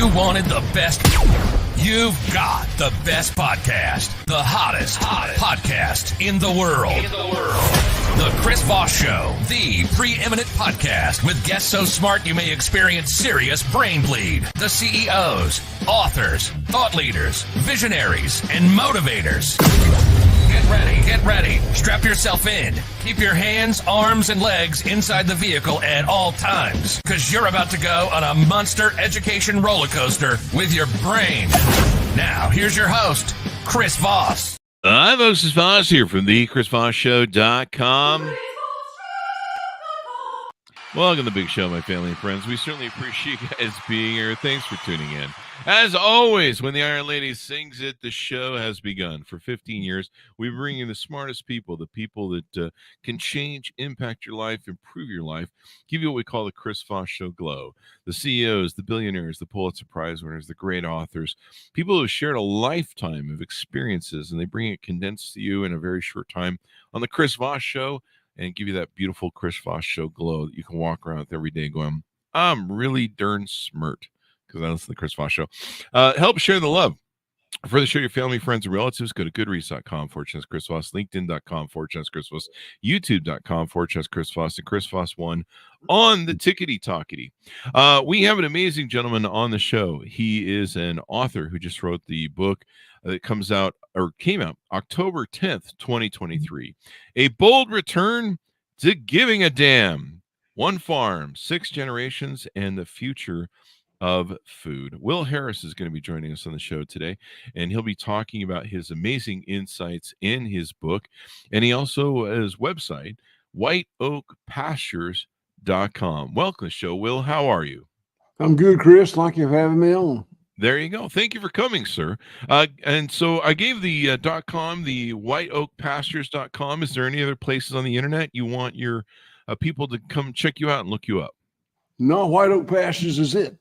You wanted the best. You've got the best podcast, the hottest podcast in the world. The Chris Voss Show, the preeminent podcast with guests so smart you may experience serious brain bleed. The CEOs, authors, thought leaders, visionaries, and motivators. Get ready. Strap yourself in. Keep your hands, arms, and legs inside the vehicle at all times, because you're about to go on a monster education roller coaster with your brain. Now, here's your host, Chris Voss. Hi, folks. It's Voss here from the ChrisVossShow.com. Welcome to the big show, my family and friends. We certainly appreciate you guys being here. Thanks for tuning in. As always, when the Iron Lady sings it, the show has begun. For 15 years, we bring in the smartest people, the people that can change, impact your life, improve your life, give you what we call the Chris Voss Show glow. The CEOs, the billionaires, the Pulitzer Prize winners, the great authors, people who have shared a lifetime of experiences, and they bring it condensed to you in a very short time on the Chris Voss Show and give you that beautiful Chris Voss Show glow that you can walk around with every day going, I'm really darn smart. Because I listen to the Chris Voss Show. Help share the love. Further show your family, friends, and relatives. Go to goodreads.com/Chris Voss, LinkedIn.com/Chris Voss, YouTube.com/Chris Voss, and Chris Voss 1 on the Tickety Talkety. We have an amazing gentleman on the show. He is an author who just wrote the book that came out October 10th, 2023. A bold return to giving a damn. One farm, 6 generations, and the future of food. Will Harris is going to be joining us on the show today, and he'll be talking about his amazing insights in his book. And he also has his website, whiteoakpastures.com. Welcome to the show, Will. How are you? I'm good, Chris. Thank you for having me on. There you go. Thank you for coming, sir. And so I gave the .com, the whiteoakpastures.com. Is there any other places on the internet you want your people to come check you out and look you up? No, White Oak Pastures is it.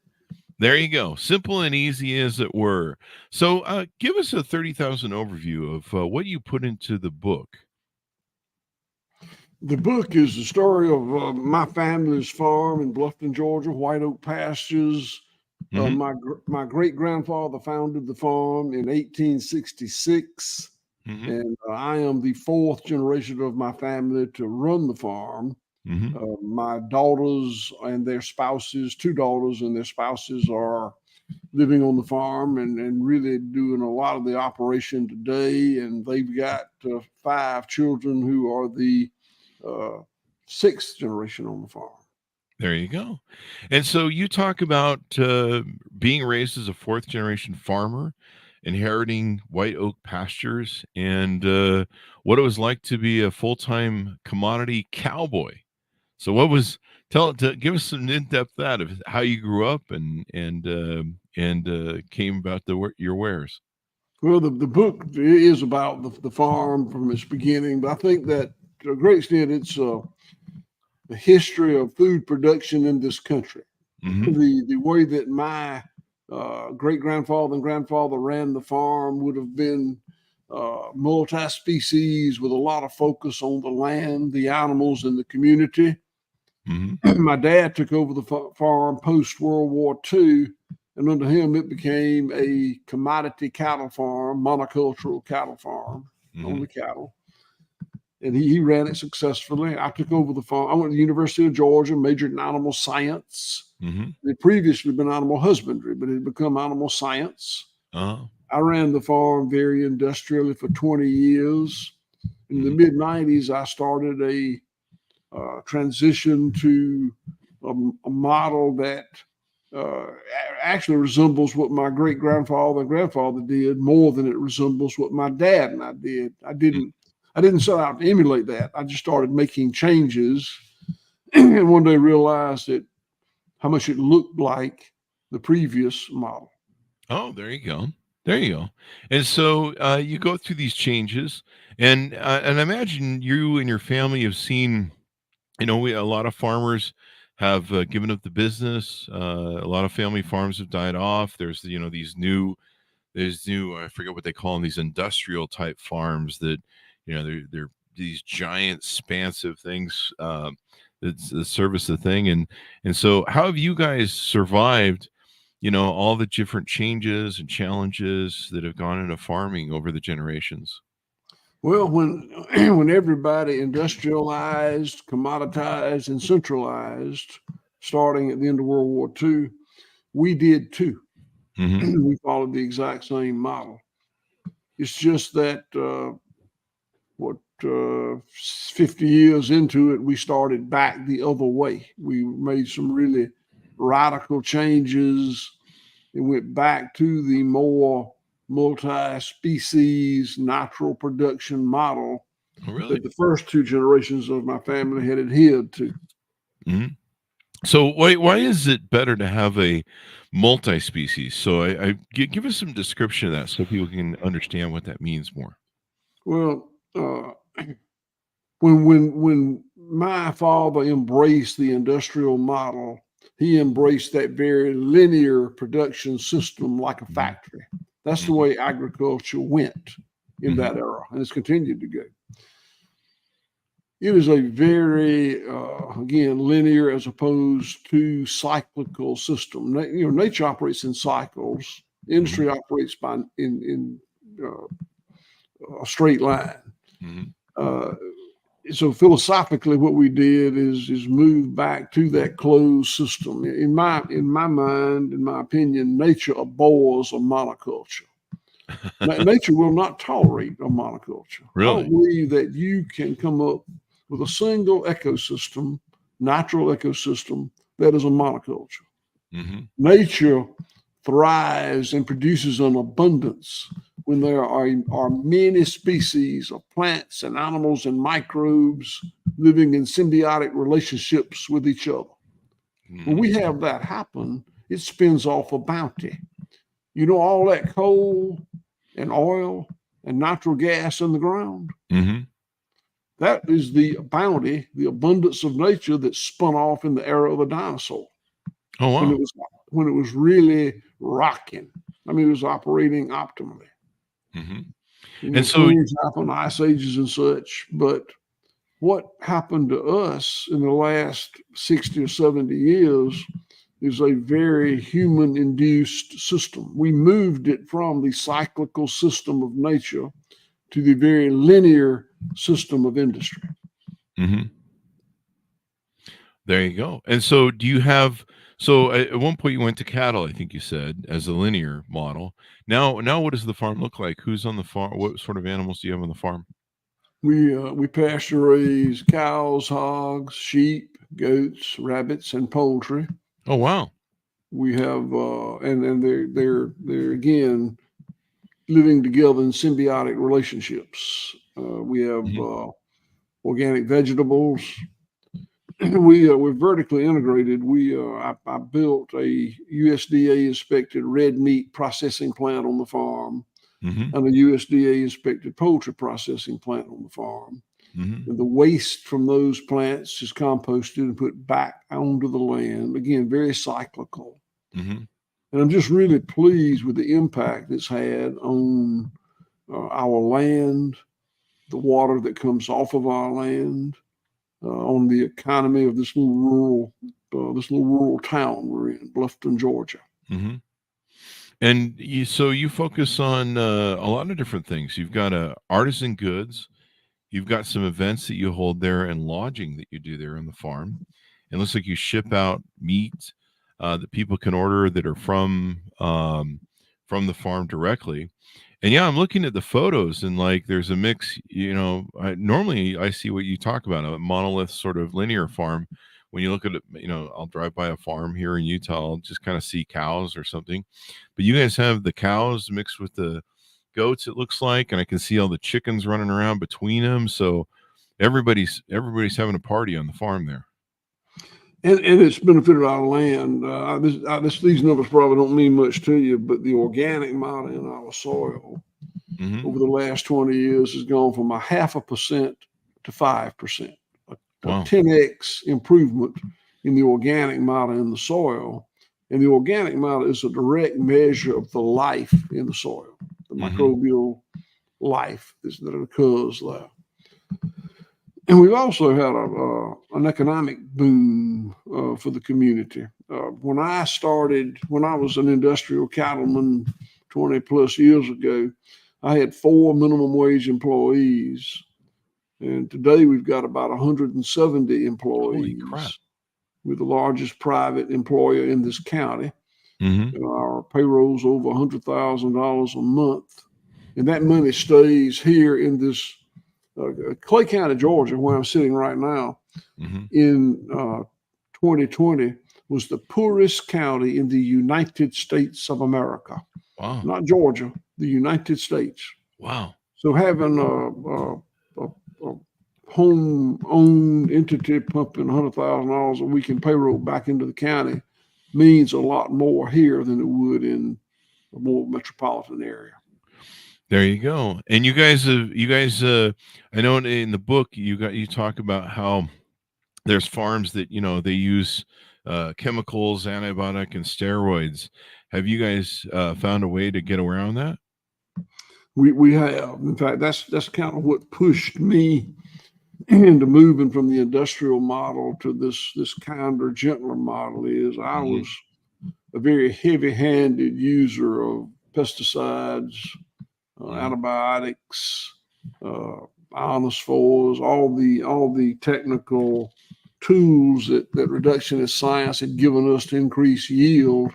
There you go. Simple and easy as it were. So give us a 30,000 overview of what you put into the book. The book is the story of my family's farm in Bluffton, Georgia, White Oak Pastures. My great-grandfather founded the farm in 1866, and I am the 4th generation of my family to run the farm. My daughters and their spouses, 2 daughters and their spouses, are living on the farm and really doing a lot of the operation today. And they've got 5 children who are the 6th generation on the farm. There you go. And so you talk about being raised as a 4th generation farmer, inheriting White Oak Pastures, and what it was like to be a full-time commodity cowboy. So what was give us some in-depth that of how you grew up and came about your wares. Well, the book is about the farm from its beginning, but I think that to a great extent it's the history of food production in this country. The way that my great-grandfather and grandfather ran the farm would have been multi-species with a lot of focus on the land, the animals, and the community. My dad took over the farm post-World War II, and under him, it became a commodity cattle farm, monocultural cattle farm, only cattle. And he ran it successfully. I took over the farm. I went to the University of Georgia, majored in animal science. It had previously been animal husbandry, but it had become animal science. I ran the farm very industrially for 20 years. In the mid-90s, I started a transition to a model that actually resembles what my great-grandfather and grandfather did more than it resembles what my dad and I did. I didn't set out to emulate that. I just started making changes and one day realized that how much it looked like the previous model. Oh, there you go. There you go. And so you go through these changes, and I imagine you and your family have seen, a lot of farmers have given up the business. A lot of family farms have died off. There's, these new, I forget what they call them, these industrial type farms that, they're these giant, expansive things that service the thing. And so how have you guys survived, all the different changes and challenges that have gone into farming over the generations? Well, when when everybody industrialized, commoditized, and centralized, starting at the end of World War II, we did too. Hmm. We followed the exact same model. It's just that 50 years into it, we started back the other way. We made some really radical changes and went back to the more multi-species natural production model Oh, really? that the first two generations of my family had adhered to. Hmm. So why is it better to have a multi-species? So give us some description of that so people can understand what that means more. Well, when my father embraced the industrial model, he embraced that very linear production system like a Mhm. factory. That's the Mhm. way agriculture went in Mhm. that era, and it's continued to go. It is a very, again, linear as opposed to cyclical system. Nature operates in cycles. Mhm. Industry operates in a straight line. Mhm. Uh, so philosophically, what we did is move back to that closed system. In my mind, in my opinion, nature abhors a monoculture. Nature will not tolerate a monoculture. I Really? don't believe that you can come up with a single ecosystem, natural ecosystem, that is a monoculture. Mhm. Nature thrives and produces an abundance when there are many species of plants and animals and microbes living in symbiotic relationships with each other. When Mhm. we have that happen, it spins off a bounty. All that coal and oil and natural gas in the ground, Mhm. that is the bounty, the abundance of nature that spun off in the era of the dinosaur Oh, when wow. it was really rocking. I mean, it was operating optimally. Mhm. And so Things happen, ice ages and such, but what happened to us in the last 60 or 70 years is a very human induced system. We moved it from the cyclical system of nature to the very linear system of industry. Mhm. There you go. And so at one point you went to cattle, I think you said, as a linear model. Now what does the farm look like? Who's on the farm? What sort of animals do you have on the farm? We pasture raise cows, hogs, sheep, goats, rabbits, and poultry. Oh, wow. We have and they're again living together in symbiotic relationships. We have Mhm. organic vegetables. We're vertically integrated. I built a USDA inspected red meat processing plant on the farm Mhm. and a USDA inspected poultry processing plant on the farm. Mhm. And the waste from those plants is composted and put back onto the land. Again, very cyclical. Mhm. And I'm just really pleased with the impact it's had on our land, the water that comes off of our land, on the economy of this little rural town we're in, Bluffton, Georgia. Mhm. And you focus on a lot of different things. You've got artisan goods. You've got some events that you hold there and lodging that you do there on the farm. It looks like you ship out meat that people can order that are from the farm directly. And yeah, I'm looking at the photos and like there's a mix. Normally I see what you talk about, a monolith sort of linear farm. When you look at it, I'll drive by a farm here in Utah, I'll just kind of see cows or something. But you guys have the cows mixed with the goats, it looks like, and I can see all the chickens running around between them. So everybody's having a party on the farm there. And it's benefited our land. These numbers probably don't mean much to you, but the organic matter in our soil Hmm. over the last 20 years has gone from a 0.5% to 5%, a Wow. 10x improvement in the organic matter in the soil. And the organic matter is a direct measure of the life in the soil, the Hmm. microbial life that occurs there. And we've also had an economic boom for the community. when I was an industrial cattleman 20 plus years ago, I had 4 minimum wage employees. And today we've got about 170 Holy crap. employees. We're the largest private employer in this county. Mm-hmm. Our payroll's over $100,000 a month. And that money stays here in this Clay County, Georgia, where I'm sitting right now. Mm-hmm. In 2020 was the poorest county in the United States of America. Wow. Not Georgia, the United States. Wow. So having a home-owned entity pumping $100,000 a week in payroll back into the county means a lot more here than it would in a more metropolitan area. There you go. And you guys, I know in the book you talk about how there's farms that they use chemicals, antibiotic, and steroids. Have you guys found a way to get around that? We have. In fact, that's kind of what pushed me into moving from the industrial model to this kinder, gentler model. Is I was a very heavy-handed user of pesticides, antibiotics, ionophores, all the technical tools that reductionist science had given us to increase yield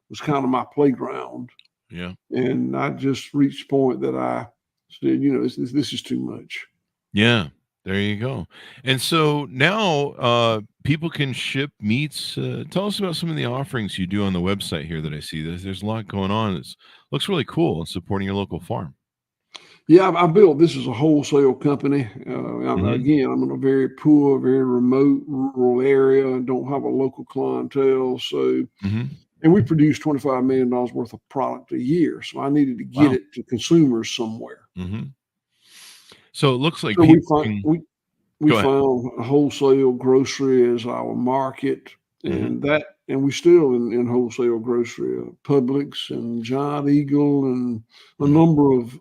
was kind of my playground. Yeah. And I just reached a point that I said, this is too much. Yeah. There you go. And so now people can ship meats. Tell us about some of the offerings you do on the website here that I see. There's a lot going on. It looks really cool in supporting your local farm. Yeah, I built this as a wholesale company. Again, I'm in a very poor, very remote rural area and don't have a local clientele. So, and we produce $25 million worth of product a year. So I needed to get it to consumers somewhere. So it looks like so we Go ahead. found wholesale grocery as our market, and we still in wholesale grocery, Publix and Giant Eagle and a number of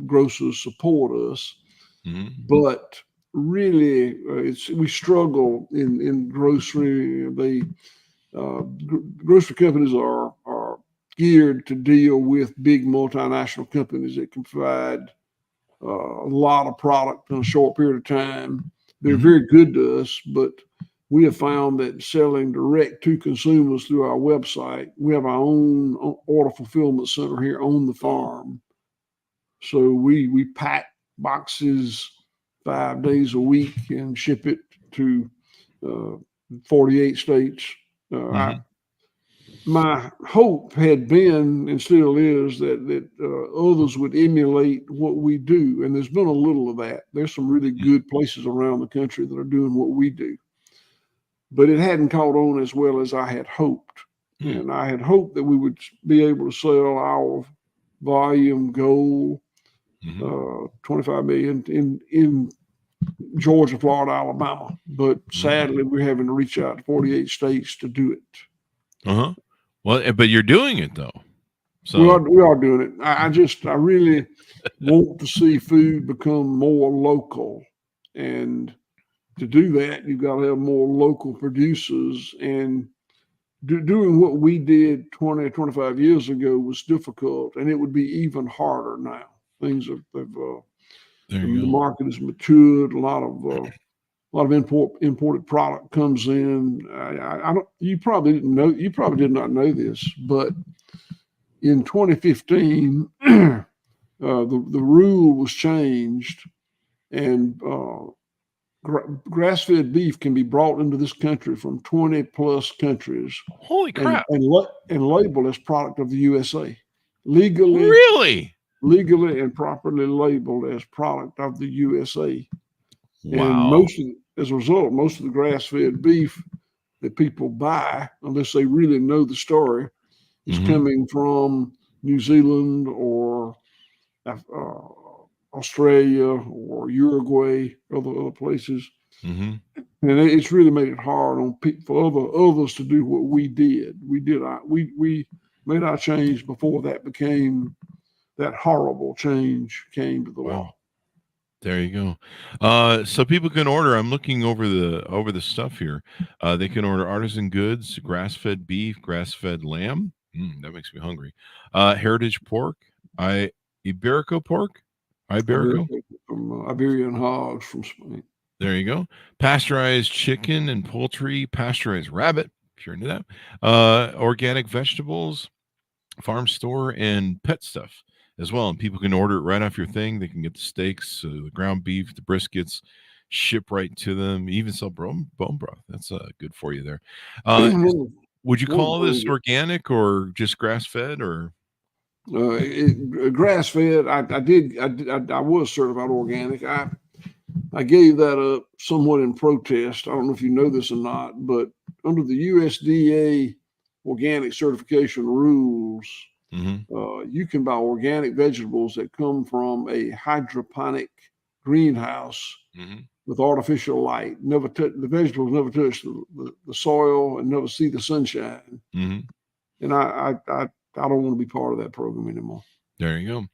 grocers support us. But really, we struggle in grocery. Grocery companies are geared to deal with big multinational companies that can provide a lot of product in a short period of time. They're very good to us, but we have found that selling direct to consumers through our website, we have our own order fulfillment center here on the farm. So we pack boxes 5 days a week and ship it to 48 states. My hope had been and still is that others would emulate what we do. And there's been a little of that. There's some really good places around the country that are doing what we do. But it hadn't caught on as well as I had hoped. And I had hoped that we would be able to sell our volume goal, 25 million in Georgia, Florida, Alabama. But sadly, we're having to reach out to 48 states to do it. Well, but you're doing it though. So we are doing it. I really want to see food become more local, and to do that, you've got to have more local producers. And doing what we did 20, 25 years ago was difficult, and it would be even harder now. Things the market has matured. A lot of imported product comes in. You probably didn't know. You probably did not know this, but in 2015, the rule was changed, and grass-fed beef can be brought into this country from 20 plus countries. Holy crap! And labeled as product of the USA, legally and properly labeled as product of the USA. Wow. And as a result, most of the grass-fed beef that people buy, unless they really know the story, is coming from New Zealand or Australia or Uruguay, other places. And it's really made it hard for others to do what we did. We made our change before that horrible change came to the law. There you go. So people can order. I'm looking over the stuff here. They can order artisan goods, grass-fed beef, grass-fed lamb. That makes me hungry. Heritage pork, Iberico pork, Iberico. From Iberian hogs from Spain. There you go. Pasteurized chicken and poultry, pasteurized rabbit, if you're into that. Organic vegetables, farm store, and pet stuff as well. And people can order it right off your thing. They can get the steaks, the ground beef, the briskets, ship right to them. Even sell bone broth. That's good for you there. Would you call this organic or just grass fed or? Grass fed. I was certified organic. I gave that up somewhat in protest. I don't know if you know this or not, but under the USDA organic certification rules, you can buy organic vegetables that come from a hydroponic greenhouse with artificial light. The vegetables never touch the soil and never see the sunshine. And I don't want to be part of that program anymore. There you go.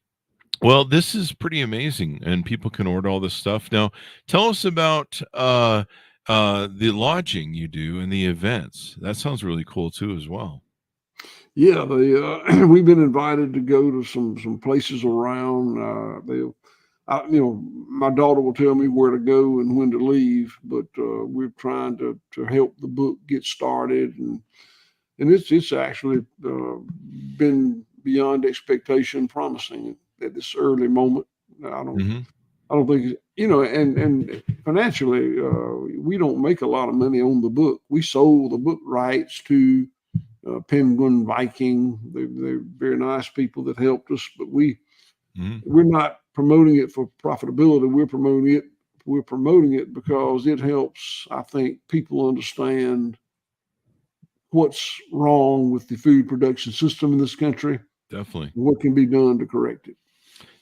Well, this is pretty amazing, and people can order all this stuff. Now, tell us about the lodging you do and the events. That sounds really cool too, as well. Yeah, we've been invited to go to some places around. My daughter will tell me where to go and when to leave, but we're trying to help the book get started, and it's actually been beyond expectation, promising at this early moment. I don't think and financially, we don't make a lot of money on the book. We sold the book rights to Penguin Viking. They're very nice people that helped us, but we're not promoting it for profitability. We're promoting it because it helps, I think, people understand what's wrong with the food production system in this country. Definitely. What can be done to correct it.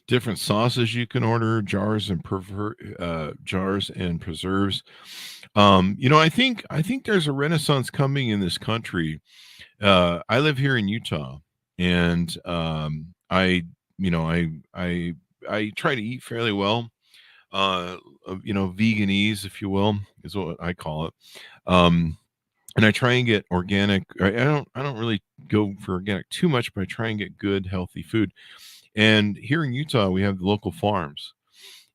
Different sauces you can order, jars and preserves. I think there's a renaissance coming in this country. I live here in Utah, and I try to eat fairly well. Veganese, if you will, is what I call it. And I try and get organic. I don't really go for organic too much, but I try and get good, healthy food. And here in Utah, we have the local farms,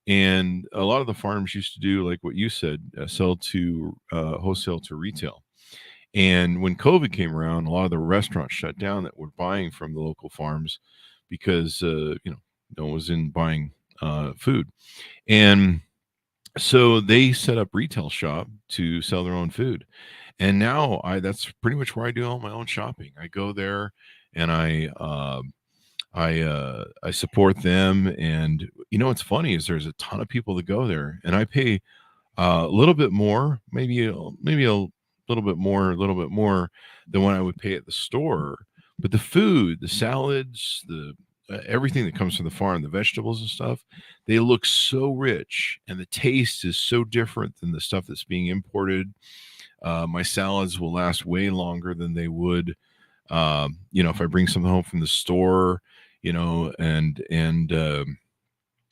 and a lot of the farms used to do like what you said, sell to wholesale to retail. And when COVID came around, a lot of the restaurants shut down that were buying from the local farms because no one was in buying food, and so they set up retail shop to sell their own food. And now that's pretty much where I do all my own shopping. I go there and I support them. And what's funny is there's a ton of people that go there, and I pay a little bit more, maybe a little bit more than what I would pay at the store. But the food, the salads, the everything that comes from the farm, the vegetables and stuff, they look so rich, and the taste is so different than the stuff that's being imported. My salads will last way longer than they would, if I bring something home from the store, and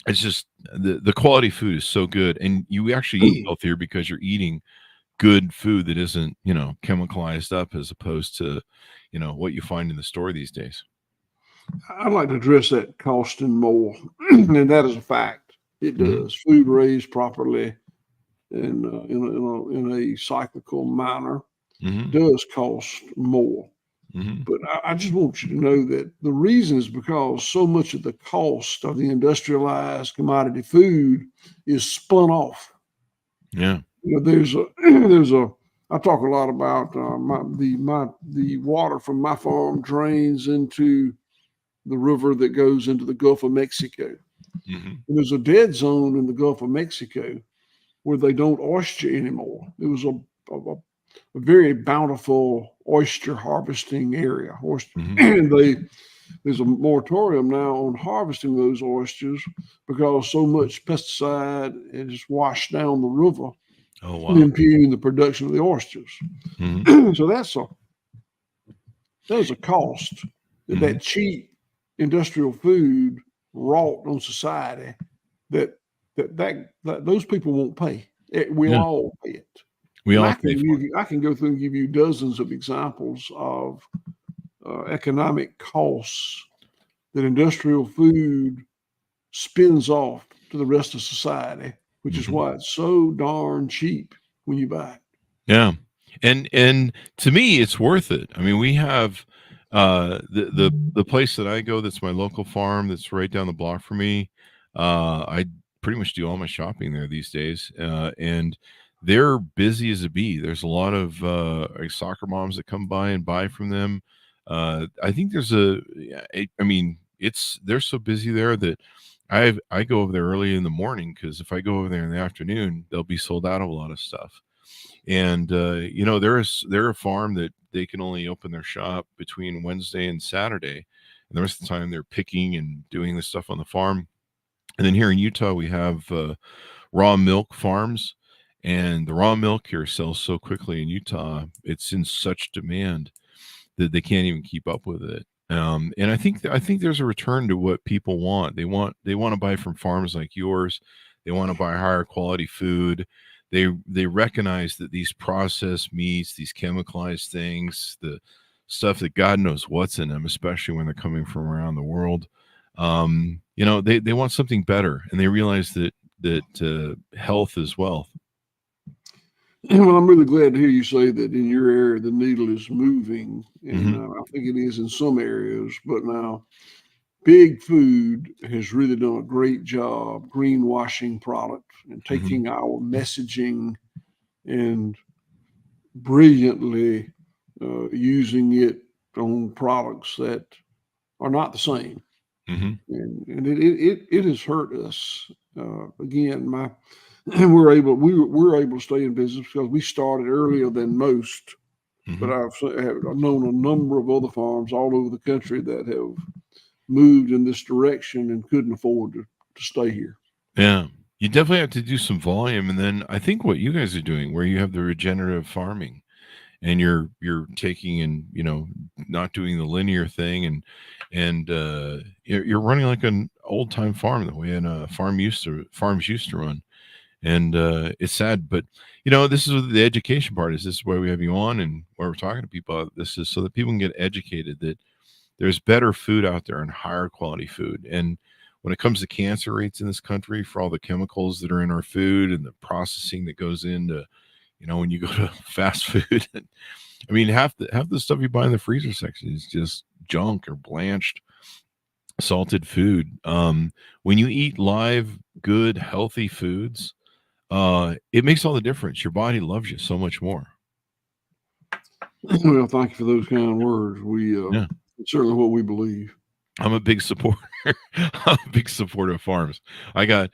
it's just the quality food is so good, and you actually eat healthier because you're eating good food that isn't, chemicalized up, as opposed to, what you find in the store these days. I'd like to address that costing more, and that is a fact. It does. Food raised properly and in a cyclical manner does cost more. But I just want you to know that the reason is because so much of the cost of the industrialized commodity food is spun off. Yeah. I talk a lot about the water from my farm drains into the river that goes into the Gulf of Mexico. And there's a dead zone in the Gulf of Mexico where they don't oyster anymore. It was a very bountiful oyster harvesting area. And there's a moratorium now on harvesting those oysters because so much pesticide is washed down the river, impeding the production of the oysters. So there's a cost that cheap industrial food wrought on society that that those people won't pay. We'll Yeah. all pay it. We And all pay for it. I can go through and give you dozens of examples of economic costs that industrial food spins off to the rest of society, which is Mhm. why it's so darn cheap when you buy it. Yeah. And to me, it's worth it. I mean, we have the place that I go that's my local farm that's right down the block from me. I pretty much do all my shopping there these days. And they're busy as a bee. There's a lot of like soccer moms that come by and buy from them. I think there's I mean, they're so busy there that I go over there early in the morning because if I go over there in the afternoon, they'll be sold out of a lot of stuff. And they're a farm that they can only open their shop between Wednesday and Saturday, and the rest of the time they're picking and doing the stuff on the farm. And then here in Utah, we have raw milk farms, and the raw milk here sells so quickly in Utah. It's in such demand that they can't even keep up with it. And I think there's a return to what people want. They want to buy from farms like yours. They want to buy higher quality food. They recognize that these processed meats, these chemicalized things, the stuff that God knows what's in them, especially when they're coming from around the world. They want something better, and they realize that health is wealth. Well, I'm really glad to hear you say that in your area the needle is moving, and Mhm. I think it is in some areas. But now, big food has really done a great job greenwashing product and Mhm. taking our messaging and brilliantly using it on products that are not the same, Mhm. and it has hurt us. Again, my we're able to stay in business because we started earlier than most. But Mhm. I've known a number of other farms all over the country that have moved in this direction and couldn't afford to stay here. Yeah. You definitely have to do some volume, and then I think what you guys are doing, where you have the regenerative farming, and you're taking and not doing the linear thing, and you're running like an old time farm the way farms used to run. And it's sad, but this is what the education part is. This is why we have you on, and why we're talking to people. This is so that people can get educated that there's better food out there and higher quality food. And when it comes to cancer rates in this country, for all the chemicals that are in our food and the processing that goes into, when you go to fast food, I mean, half the stuff you buy in the freezer section is just junk or blanched salted food. When you eat live, good, healthy foods, it makes all the difference. Your body loves you so much more. Well, thank you for those kind words. Yeah. It's certainly what we believe. I'm a big supporter. I'm a big supporter of farms. I got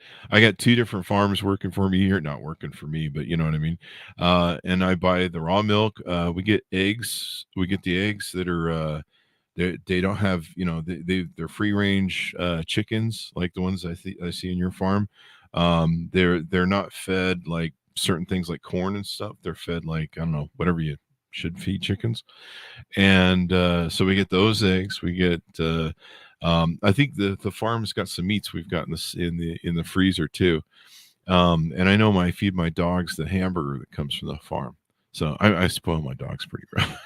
two different farms working for me here, not working for me, but you know what I mean. And I buy the raw milk. We get eggs. We get the eggs that are they don't have they're free range chickens like the ones I see in your farm. They're not fed like certain things like corn and stuff. They're fed like I don't know whatever you should feed chickens. And so we get those eggs. We get I think the farm's got some meats we've got in the freezer too. And I know I feed my dogs the hamburger that comes from the farm. So I spoil my dogs pretty rough.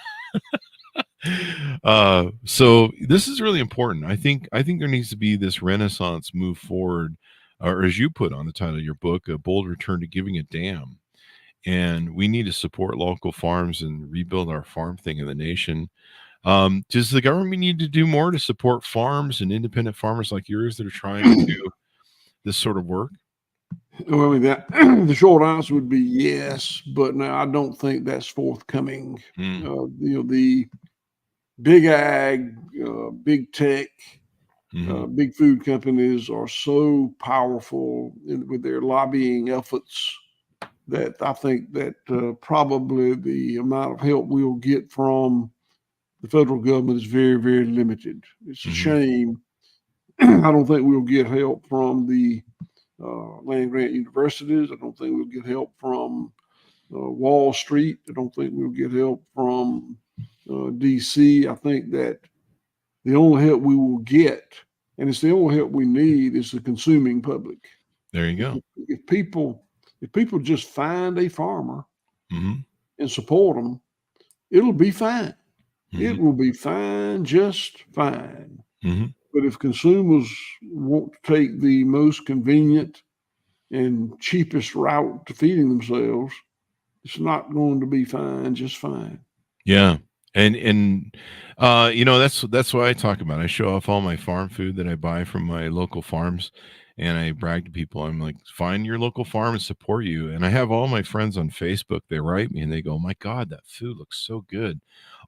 So this is really important. I think there needs to be this renaissance move forward, or as you put on the title of your book, a bold return to giving a damn. And we need to support local farms and rebuild our farm thing in the nation. Does the government need to do more to support farms and independent farmers like yours that are trying to do this sort of work? Well, I mean, that the short answer would be yes, but now I don't think that's forthcoming. Mm, The big ag, big tech, hmm big food companies are so powerful with their lobbying efforts that I think that probably the amount of help we'll get from the federal government is very, very limited. It's a hmm shame. I don't think we'll get help from the land grant universities. I don't think we'll get help from Wall Street. I don't think we'll get help from DC. I think that the only help we will get, and it's the only help we need, is the consuming public. There you go. If people just find a farmer Mm-hmm. and support them, it'll be fine. Mm-hmm. It will be fine, just fine. Mm-hmm. But if consumers want to take the most convenient and cheapest route to feeding themselves, it's not going to be fine, just fine. Yeah. And that's why I talk about it. I show off all my farm food that I buy from my local farms, and I brag to people. I'm like, find your local farm and support you. And I have all my friends on Facebook. They write me and they go, "Oh my God, that food looks so good.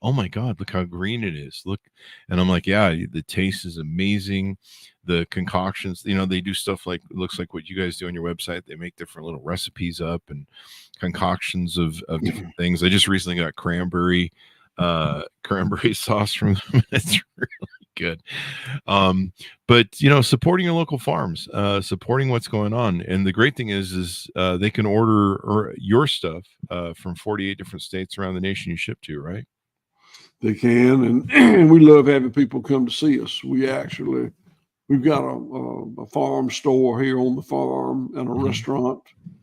Oh my God, look how green it is. Look." And I'm like, yeah, the taste is amazing. The concoctions, they do stuff like, it looks like what you guys do on your website. They make different little recipes up and concoctions of different things. I just recently got cranberry sauce from them. It's really good. But supporting your local farms, supporting what's going on. And the great thing is they can order your stuff from 48 different states around the nation you ship to, right? They can, and we love having people come to see us. We've got a farm store here on the farm and a restaurant,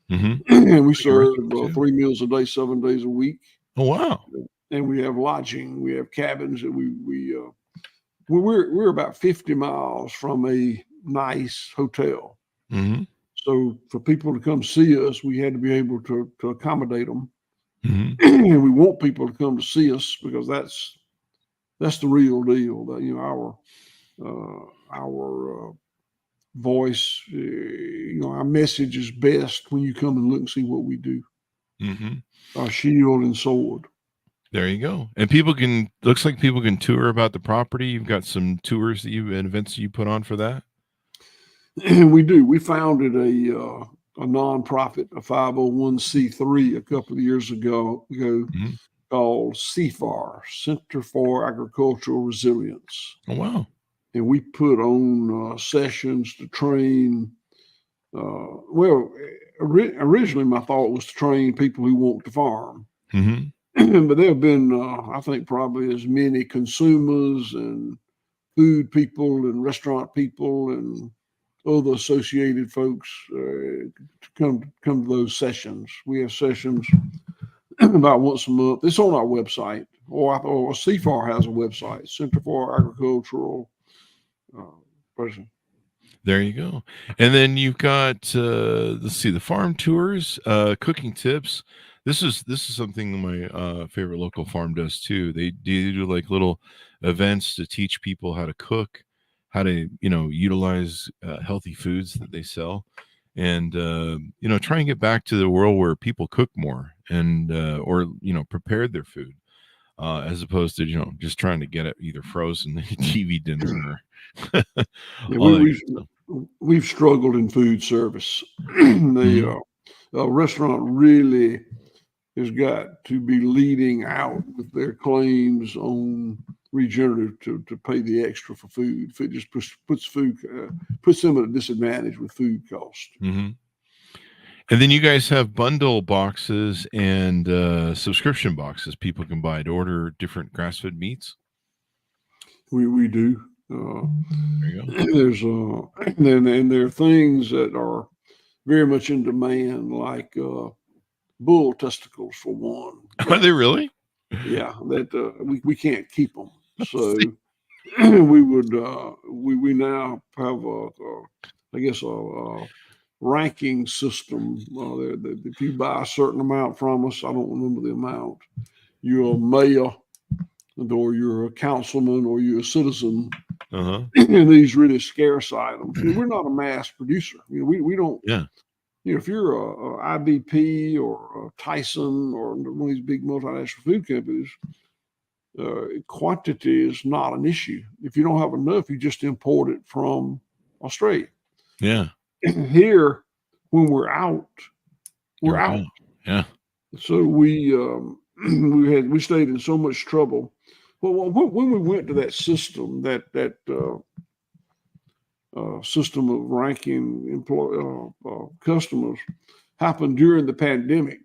and we serve 3 meals a day, 7 days a week. Oh wow! And we have lodging. We have cabins that we're about 50 miles from a nice hotel. Mm-hmm. So for people to come see us, we had to be able to accommodate them. Mm-hmm. And we want people to come to see us because that's the real deal. That our voice, our message is best when you come and look and see what we do. Mm-hmm. Our shield and sword. There you go. And looks like people can tour about the property. You've got some tours and events you put on for that. And we do. We founded a nonprofit, a 501c3 a couple of years ago called CFAR, Center for Agricultural Resilience. Oh, wow. And we put on sessions to train. Originally my thought was to train people who want to farm. Mm-hmm. But there have been, I think, probably as many consumers and food people and restaurant people and other associated folks to come to those sessions. We have sessions about once a month. It's on our website, or CFAR has a website, Center for Agricultural Person. There you go. And then you've got the farm tours, cooking tips. This is something my favorite local farm does too. They do like little events to teach people how to cook, how to utilize healthy foods that they sell, and try and get back to the world where people cook more and or prepared their food as opposed to just trying to get it either frozen TV dinner or we've struggled in food service. The restaurant really has got to be leading out with their claims on regenerative to pay the extra for food. If it just puts them at a disadvantage with food cost. Mm-hmm. And then you guys have bundle boxes and subscription boxes people can buy to order different grass-fed meats. We do. There you go. There's and there are things that are very much in demand, like bull testicles for one. Are they really? Yeah, that we can't keep them. So we would we now have a ranking system. That if you buy a certain amount from us, I don't remember the amount, you're a mayor, or you're a councilman, or you're a citizen. And these really scarce items. We're not a mass producer. We don't. Yeah. If you're a IBP or a Tyson or one of these big multinational food companies, quantity is not an issue. If you don't have enough, you just import it from Australia. Yeah. Here, when we're out, we're out. Yeah. So we stayed in so much trouble. Well, when we went to that system, that system of ranking customers happened during the pandemic.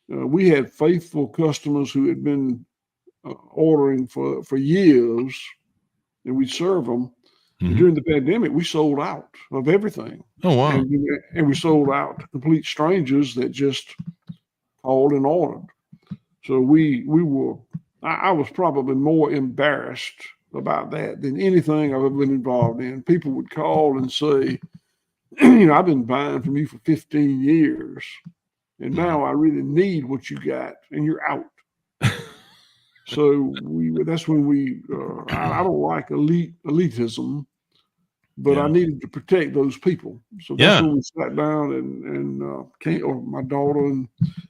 We had faithful customers who had been ordering for years, and we'd serve them. And during the pandemic, we sold out of everything. Oh, wow. And we sold out to complete strangers that just called and ordered. So I was probably more embarrassed about that than anything I've ever been involved in. People would call and say, I've been buying from you for 15 years, and now I really need what you got, and you're out. So that's when I don't like elitism, but I needed to protect those people. So that's when we sat down and my daughter and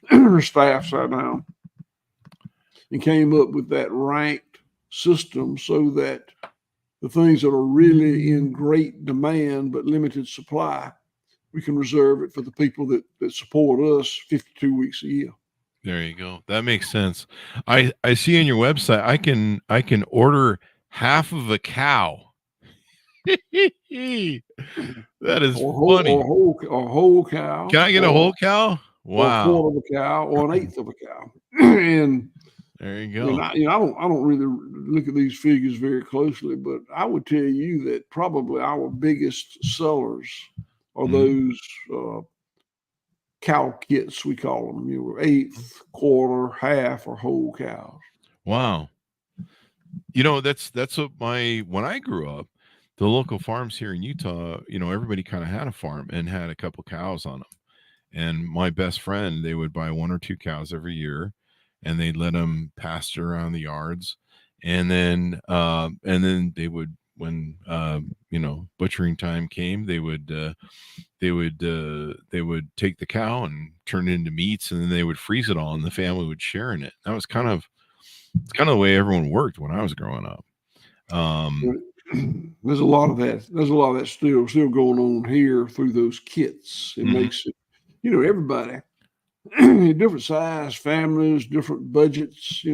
her staff sat down and came up with that ranked system so that the things that are really in great demand but limited supply, we can reserve it for the people that support us 52 weeks a year. There you go. That makes sense. I see on your website I can order half of a cow. That is funny. Or whole cow. Can I get a whole cow? Wow. Or a quarter of a cow or an eighth of a cow. And there you go. I don't really look at these figures very closely, but I would tell you that probably our biggest sellers are those cow kits, we call them. Eighth, quarter, half, or whole cows. Wow. That's what when I grew up, the local farms here in Utah, everybody kind of had a farm and had a couple cows on them. And my best friend, they would buy 1 or 2 cows every year, and they'd let them pasture around the yards. And then they would, when butchering time came, they would take the cow and turn it into meats, and then they would freeze it all, and the family would share in it. That was kind of the way everyone worked when I was growing up. There's a lot of that. There's a lot of that still going on here through those kits. It makes it, everybody, different size families, different budgets.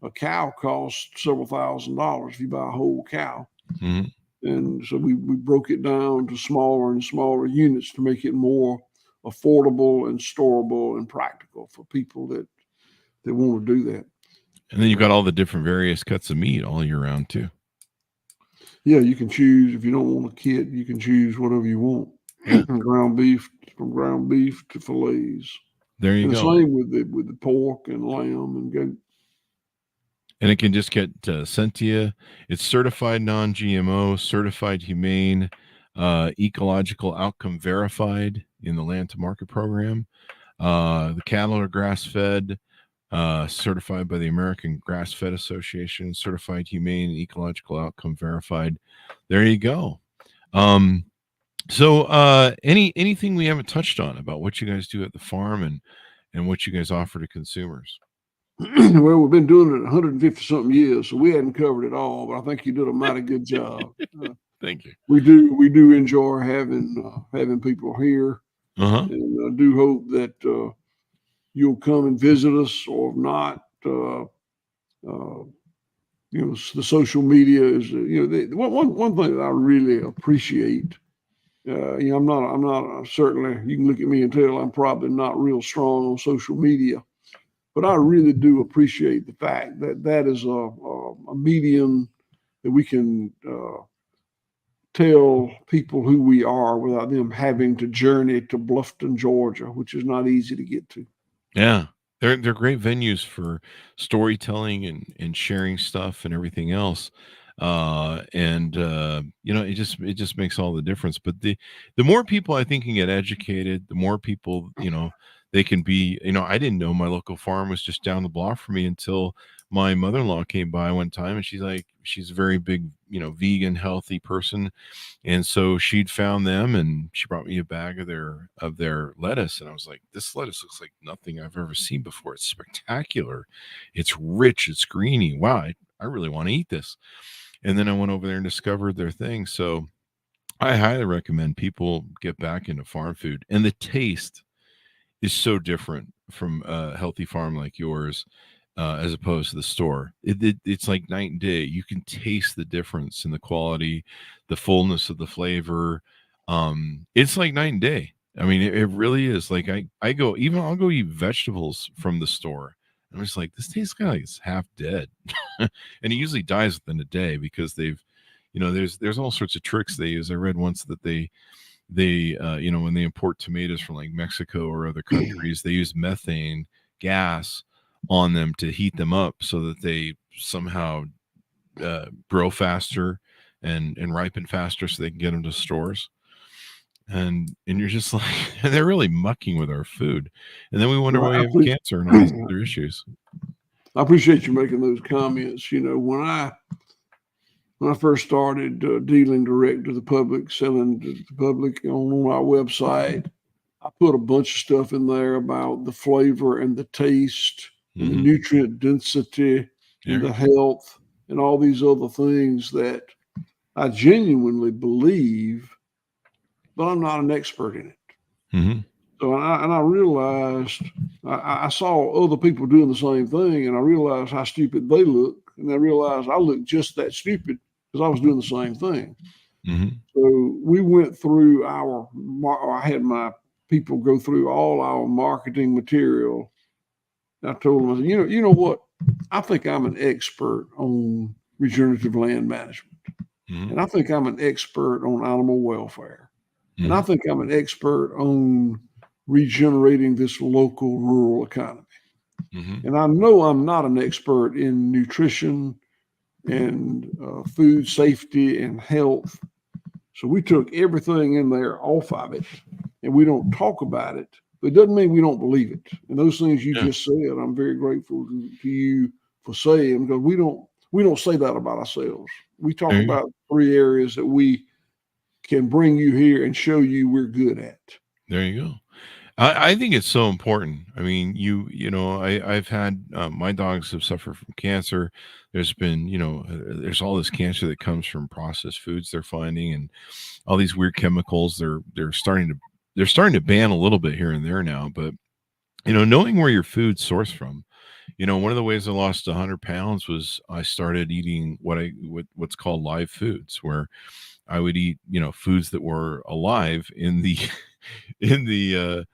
A cow costs several $1,000s if you buy a whole cow. And so we broke it down to smaller and smaller units to make it more affordable and storable and practical for people that want to do that. And then you've got all the different various cuts of meat all year round too. Yeah, you can choose. If you don't want a kit, you can choose whatever you want. From ground beef to fillets. There you go. Same with the pork and lamb and goat. And it can just get sent to you. It's certified non-GMO, certified humane, ecological outcome verified in the Land to Market program. The cattle are grass-fed, certified by the American Grass-Fed Association, certified humane and ecological outcome verified. There you go. So anything we haven't touched on about what you guys do at the farm and what you guys offer to consumers? Well, we've been doing it 150 something years, so we hadn't covered it all, but I think you did a mighty good job. Thank you. We do enjoy having people here, and I do hope that you'll come and visit us, or if not, the social media is one thing that I really appreciate. I'm not certainly, you can look at me and tell I'm probably not real strong on social media, but I really do appreciate the fact that is a medium that we can tell people who we are without them having to journey to Bluffton, Georgia, which is not easy to get to. Yeah, they're great venues for storytelling and sharing stuff and everything else. It just makes all the difference. But the more people I think can get educated, the more people, they can be, I didn't know my local farm was just down the block from me until my mother-in-law came by one time, and she's a very big, vegan, healthy person. And so she'd found them, and she brought me a bag of their lettuce. And I was like, this lettuce looks like nothing I've ever seen before. It's spectacular. It's rich. It's greeny. Wow. I really want to eat this. And then I went over there and discovered their thing. So I highly recommend people get back into farm food. And the taste is so different from a healthy farm like yours, as opposed to the store. It's like night and day. You can taste the difference in the quality, the fullness of the flavor. It's like night and day. I mean, it really is. Like I'll go eat vegetables from the store. I'm just like, this tastes kind of like it's half dead. And it usually dies within a day because they've there's all sorts of tricks they use. I read once that they when they import tomatoes from like Mexico or other countries, they use methane gas on them to heat them up so that they somehow grow faster and ripen faster so they can get them to stores. And you're just like, they're really mucking with our food. And then we wonder why we have cancer and all these other issues. I appreciate you making those comments. When I first started dealing direct to the public, selling to the public on our website, I put a bunch of stuff in there about the flavor and the taste and the nutrient density and the health and all these other things that I genuinely believe, but I'm not an expert in it. So, I realized, I saw other people doing the same thing, and I realized how stupid they look, and I realized I looked just that stupid because I was doing the same thing. So we went through I had my people go through all our marketing material. I told them, I said, you know what? I think I'm an expert on regenerative land management. And I think I'm an expert on animal welfare. And I think I'm an expert on regenerating this local rural economy. And I know I'm not an expert in nutrition and food safety and health. So we took everything in there off of it, and we don't talk about it. But it doesn't mean we don't believe it. And those things you just said, I'm very grateful to you for saying, because we don't say that about ourselves. We talk about 3 areas that we can bring you here and show you we're good at. There you go. I think it's so important. I mean, I've had my dogs have suffered from cancer. There's been, there's all this cancer that comes from processed foods they're finding, and all these weird chemicals. They're starting to ban a little bit here and there now. But knowing where your food's sourced from, one of the ways I lost 100 pounds was I started eating what's called live foods, where I would eat, foods that were alive in the the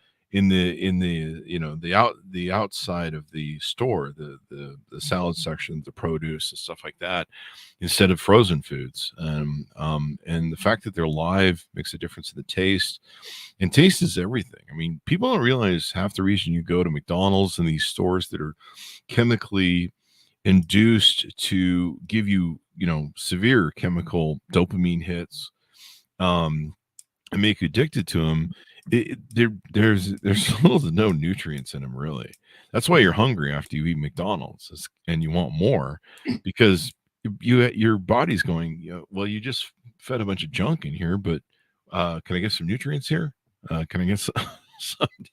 outside of the store, the salad section, the produce and stuff like that, instead of frozen foods. And the fact that they're live makes a difference in the taste, and taste is everything. I mean, people don't realize half the reason you go to McDonald's and these stores that are chemically induced to give you, severe chemical dopamine hits, and make you addicted to them. There's little to no nutrients in them, really. That's why you're hungry after you eat McDonald's, and you want more, because your body's going, well, you just fed a bunch of junk in here, but can I get some nutrients here? Can I get something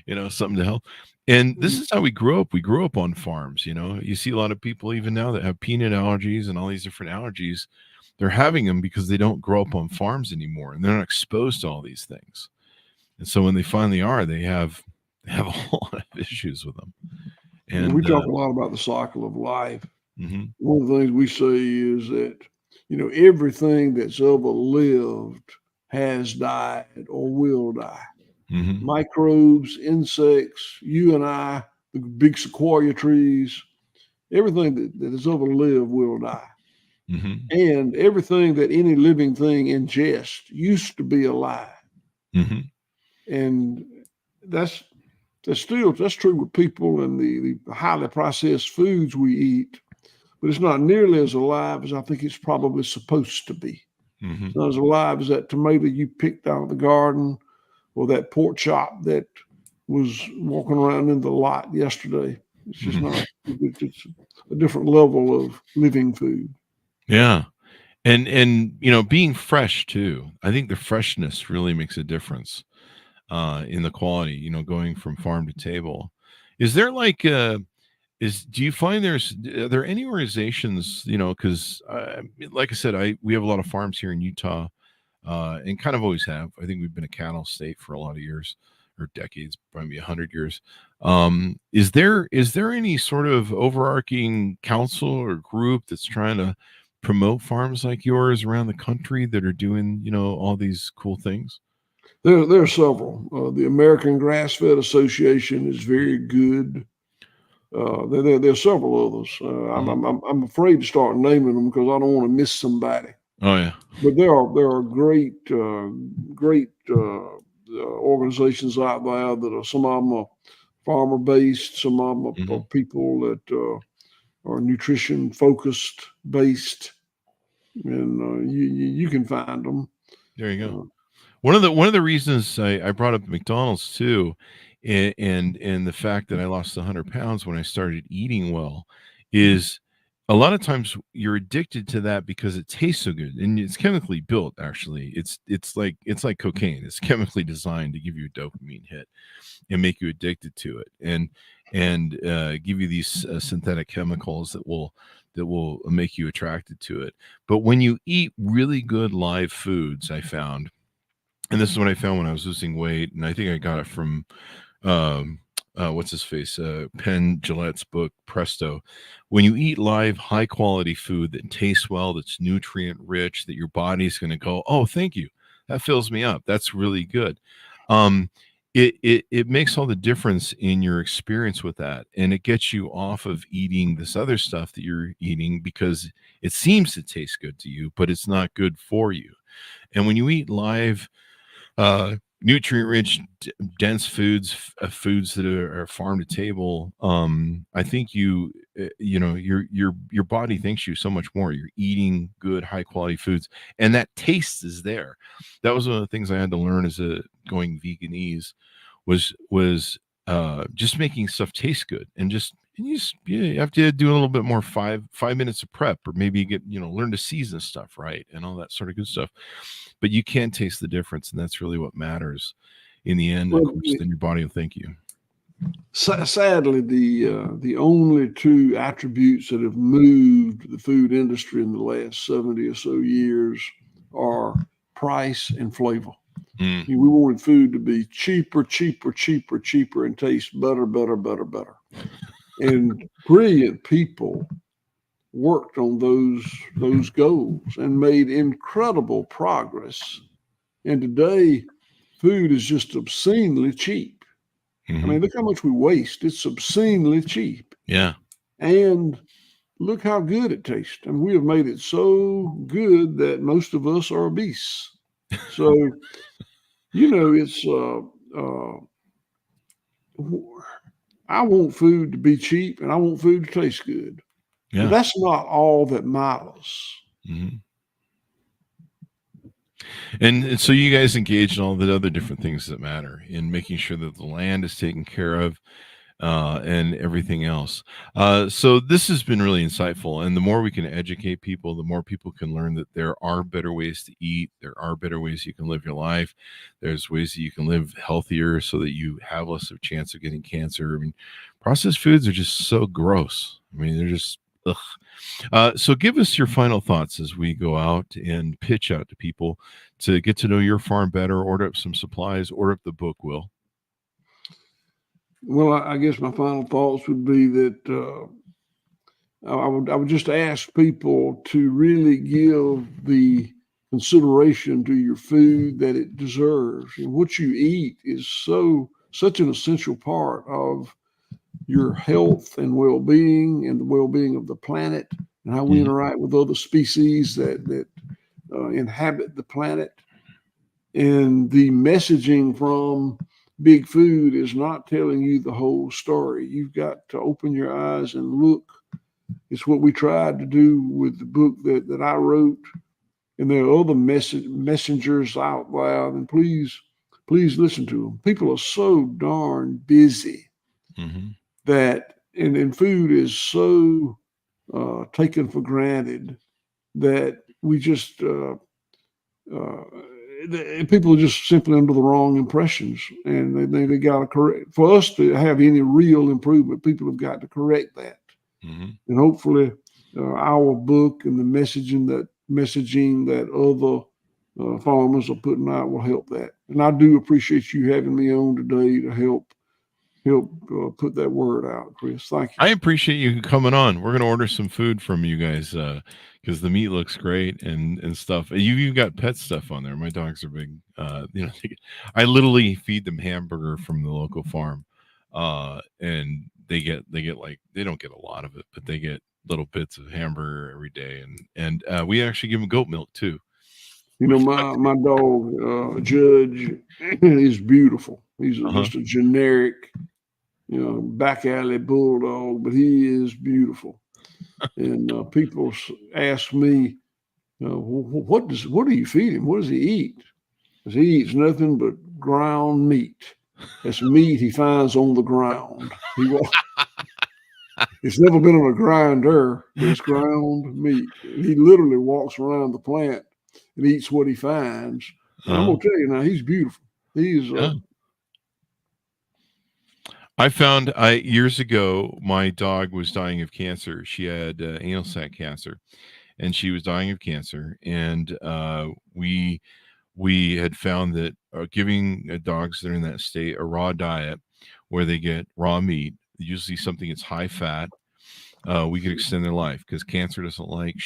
to help? And this is how we grew up. We grew up on farms. You see a lot of people even now that have peanut allergies and all these different allergies. They're having them because they don't grow up on farms anymore, and they're not exposed to all these things. And so when they finally are, they have a whole lot of issues with them. And we talk a lot about the cycle of life. One of the things we say is that, everything that's ever lived has died or will die. Microbes, insects, you and I, the big sequoia trees, everything that has ever lived will die. And everything that any living thing ingests used to be alive. And that's true with people and the highly processed foods we eat, but it's not nearly as alive as I think it's probably supposed to be. It's not as alive as that tomato you picked out of the garden, or that pork chop that was walking around in the lot yesterday. It's just not. It's a different level of living food. Yeah. And being fresh too. I think the freshness really makes a difference in the quality, going from farm to table. Is there do you find are there any organizations, because like I said, we have a lot of farms here in Utah, and kind of always have. I think we've been a cattle state for a lot of years, or decades, probably 100 years. Is there any sort of overarching council or group that's trying to promote farms like yours around the country that are doing, all these cool things? There are several. The American Grass-Fed Association is very good. There are several others. I'm afraid to start naming them because I don't want to miss somebody. Oh yeah. But there are great organizations out there that are, some of them are farmer based, some of them are Hmm. people that are nutrition focused based, and you can find them. There you go. Uh, One of the reasons I brought up McDonald's too, and the fact that I lost 100 pounds when I started eating well, is a lot of times you're addicted to that because it tastes so good, and it's chemically built. Actually, it's like cocaine. It's chemically designed to give you a dopamine hit and make you addicted to it, and give you these synthetic chemicals that will make you attracted to it. But when you eat really good live foods, I found, and this is what I found when I was losing weight, and I think I got it from um, what's his face, Penn Gillette's book Presto. When you eat live, high quality food that tastes well, that's nutrient rich, that your body's going to go, oh, thank you, that fills me up. That's really good. Um, it makes all the difference in your experience with that, and it gets you off of eating this other stuff that you're eating because it seems to taste good to you, but it's not good for you. And when you eat live, nutrient rich, dense foods, foods that are farm to table, I think your body thanks you so much more. You're eating good, high quality foods, and that taste is there. That was one of the things I had to learn as a going veganese, was just making stuff taste good, and you have to do a little bit more, 5 minutes of prep, or maybe learn to season stuff right and all that sort of good stuff. But you can taste the difference, and that's really what matters in the end. Of well, course, then your body will thank you. sadly, the only two attributes that have moved the food industry in the last 70 or so years are price and flavor. Mm, We wanted food to be cheaper, cheaper, cheaper, cheaper, and taste better, better, better, better. And brilliant people worked on those goals and made incredible progress. And today, food is just obscenely cheap. I hmm. mean, look how much we waste. It's obscenely cheap. Yeah. And look how good it tastes. And we have made it so good that most of us are obese. So, it's I want food to be cheap and I want food to taste good. But Yeah. that's not all that matters. Hmm. And so you guys engage in all the other different things that matter in making sure that the land is taken care of, and everything else. So this has been really insightful. And the more we can educate people, the more people can learn that there are better ways to eat. There are better ways you can live your life. There's ways that you can live healthier so that you have less of a chance of getting cancer. I mean, processed foods are just so gross. I mean, they're just, ugh. So give us your final thoughts as we go out and pitch out to people to get to know your farm better, order up some supplies, order up the book, Will. Well, I guess my final thoughts would be that I would just ask people to really give the consideration to your food that it deserves. And what you eat is such an essential part of your health and well-being and the well-being of the planet and how we Mhm. interact with other species that inhabit the planet. And the messaging from big food is not telling you the whole story. You've got to open your eyes and look. It's what we tried to do with the book that I wrote. And there are other messengers out there. And please listen to them. People are so darn busy Mhm. that, and food is so taken for granted that we just uh, people are just simply under the wrong impressions, and they got to correct. For us to have any real improvement, people have got to correct that, Mhm. and hopefully, our book and the messaging that other farmers are putting out will help that. And I do appreciate you having me on today to help put that word out, Chris. Thank you. I appreciate you coming on. We're gonna order some food from you guys, because the meat looks great and stuff. You've got pet stuff on there. My dogs are big. I literally feed them hamburger from the local farm, and they get like, they don't get a lot of it, but they get little bits of hamburger every day, and we actually give him goat milk too. You know, my dog Judge is beautiful. He's just a generic, back alley bulldog, but he is beautiful. And people ask me, what do you feed him? What does he eat? Because he eats nothing but ground meat. It's meat he finds on the ground. It's never been on a grinder, but it's ground meat. And he literally walks around the plant and eats what he finds. And I'm gonna tell you now, he's beautiful. He's I found years ago my dog was dying of cancer. She had anal sac cancer, and she was dying of cancer. And we had found that giving dogs that are in that state a raw diet, where they get raw meat, usually something that's high fat, we could extend their life, because cancer doesn't like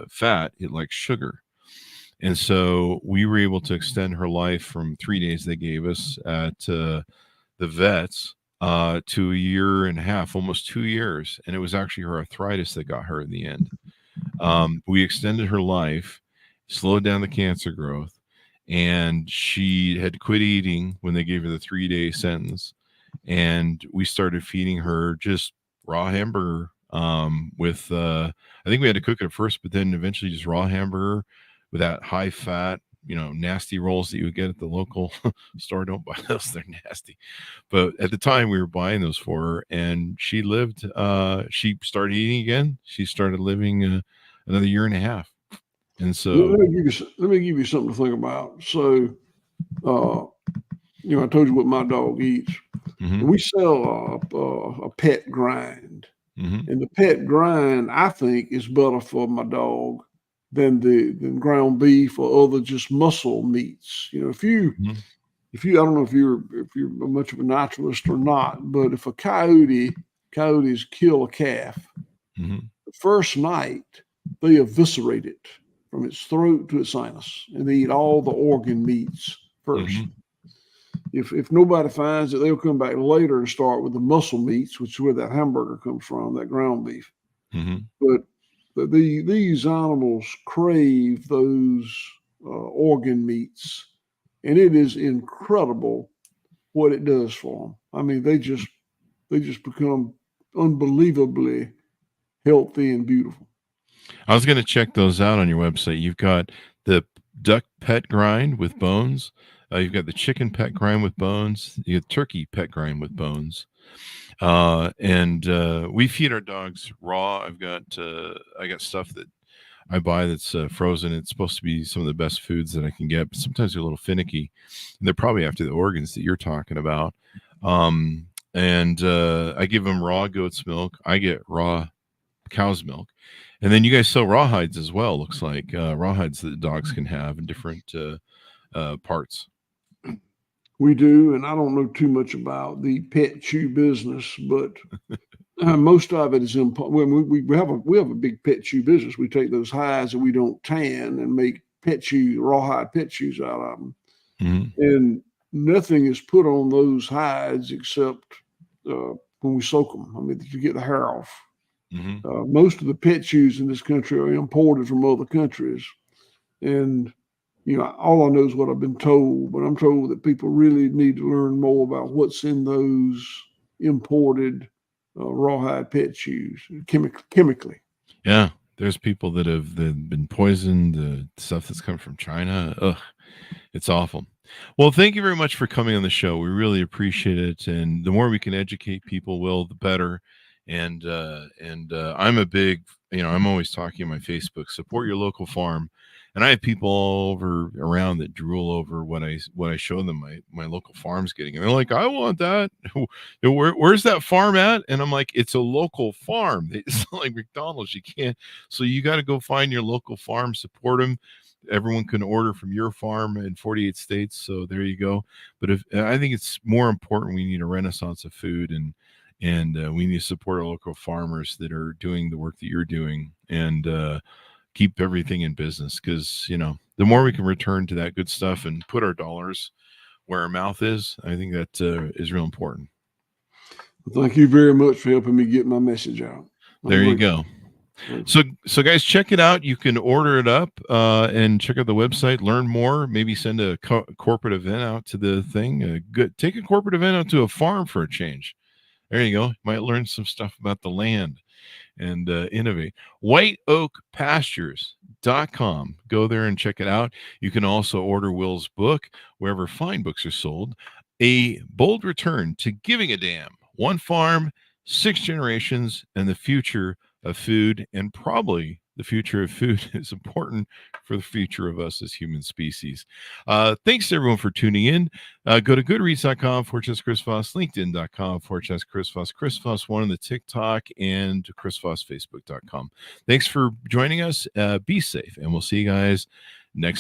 fat; it likes sugar. And so we were able to extend her life from 3 days they gave us at the vets to a year and a half, almost 2 years. And it was actually her arthritis that got her in the end. We extended her life, slowed down the cancer growth, and she had quit eating when they gave her the 3-day sentence. And we started feeding her just raw hamburger with, I think we had to cook it at first, but then eventually just raw hamburger with that high fat, nasty rolls that you would get at the local store. Don't buy those, they're nasty. But at the time we were buying those for her, and she lived, she started eating again. She started living another year and a half. And so let me give you something to think about. So I told you what my dog eats. We sell a pet grind, and the pet grind, I think, is better for my dog than ground beef or other just muscle meats. If you I don't know if you're much of a naturalist or not, but if coyotes kill a calf, the first night they eviscerate it from its throat to its sinus, and they eat all the organ meats first. If nobody finds it, they'll come back later and start with the muscle meats, which is where that hamburger comes from, that ground beef. But these animals crave those organ meats, and it is incredible what it does for them. I mean, they just become unbelievably healthy and beautiful. I was going to check those out on your website. You've got the duck pet grind with bones. You've got the chicken pet grind with bones. You got turkey pet grind with bones. And we feed our dogs raw. I got stuff that I buy that's frozen. It's supposed to be some of the best foods that I can get, but sometimes they're a little finicky. And they're probably after the organs that you're talking about. And I give them raw goat's milk. I get raw cow's milk. And then you guys sell rawhides as well, looks like, rawhides that dogs can have in different parts. We do, and I don't know too much about the pet chew business, but most of it is we have a big pet chew business. We take those hides that we don't tan and make rawhide pet chews out of them, and nothing is put on those hides except when we soak them. I mean, to get the hair off. Most of the pet chews in this country are imported from other countries, and all I know is what I've been told, but I'm told that people really need to learn more about what's in those imported rawhide pet chews chemically. Yeah, there's people that have been poisoned, the stuff that's come from China. Ugh, it's awful. Well, thank you very much for coming on the show. We really appreciate it. And the more we can educate people, the better. And I'm a big, I'm always talking on my Facebook, support your local farm. And I have people all around that drool over what I show them my local farm's getting. And they're like, I want that. Where's that farm at? And I'm like, it's a local farm. It's not like McDonald's. You can't. So you got to go find your local farm, support them. Everyone can order from your farm in 48 states. So there you go. But I think it's more important, we need a renaissance of food, and we need to support our local farmers that are doing the work that you're doing, and keep everything in business, because the more we can return to that good stuff and put our dollars where our mouth is, I think that is real important. Thank you very much for helping me get my message out. There you go. So guys, check it out. You can order it up and check out the website, learn more, maybe send a corporate event out to the thing. Take a corporate event out to a farm for a change. There you go. Might learn some stuff about the land and innovate. WhiteOakPastures.com. Go there and check it out. You can also order Will's book wherever fine books are sold. A Bold Return to Giving a Damn. One farm, 6 generations, and the future of food, and probably the future of food is important for the future of us as human species. Thanks everyone for tuning in. Go to goodreads.com/Chris Voss, linkedin.com/Chris Voss, Chris Voss 1 on the TikTok, and ChrisVossFacebook.com. Thanks for joining us. Be safe, and we'll see you guys